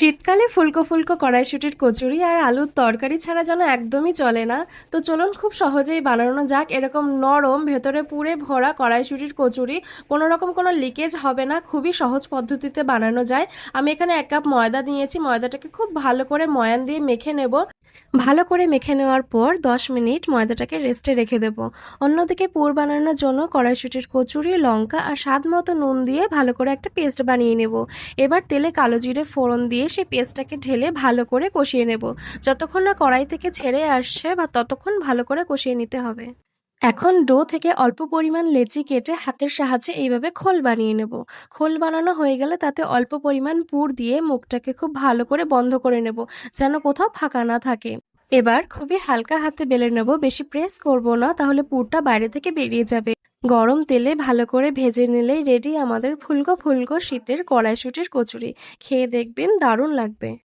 শীতকালে ফুলকো ফুলকো কড়াইশুঁটির কচুরি আর আলুর তরকারি ছাড়া যেন একদমই চলে না। তো চলুন খুব সহজেই বানানো যাক এরকম নরম ভেতরে পুরে ভরা কড়াইশুঁটির কচুরি। কোনো রকম কোনো লিকেজ হবে না, খুবই সহজ পদ্ধতিতে বানানো যায়। আমি এখানে 1 কাপ ময়দা নিয়েছি, ময়দাটাকে খুব ভালো করে ময়ান দিয়ে মেখে নেব। ভালো করে মেখে নেওয়ার পর 10 মিনিট ময়দাটাকে রেস্টে রেখে দেব। অন্যদিকে পুর বানানোর জন্য কড়াইশুঁটির কচুরি, লঙ্কা আর স্বাদ মতো নুন দিয়ে ভালো করে একটা পেস্ট বানিয়ে নেব। এবার তেলে কালো জিরে ফোড়ন দিয়ে সেই পেস্টটাকে ঢেলে ভালো করে কষিয়ে নেব। যতক্ষণ না কড়াই থেকে ছেড়ে আসছে বা ততক্ষণ ভালো করে কষিয়ে নিতে হবে। এখন ডো থেকে অল্প পরিমাণ লেচি কেটে হাতের সাহায্যে এইভাবে খোল বানিয়ে নেব। খোল বানানো হয়ে গেলে তাতে অল্প পরিমাণ পুর দিয়ে মুখটাকে খুব ভালো করে বন্ধ করে নেব, যেন কোথাও ফাঁকা না থাকে। এবার খুবই হালকা হাতে বেলে নেব, বেশি প্রেস করব না, তাহলে পুরটা বাইরে থেকে বেরিয়ে যাবে। গরম তেলে ভালো করে ভেজে নিলেই রেডি আমাদের ফুলকো ফুলকো শীতের কড়াইশুঁটির কচুরি। খেয়ে দেখবেন, দারুণ লাগবে।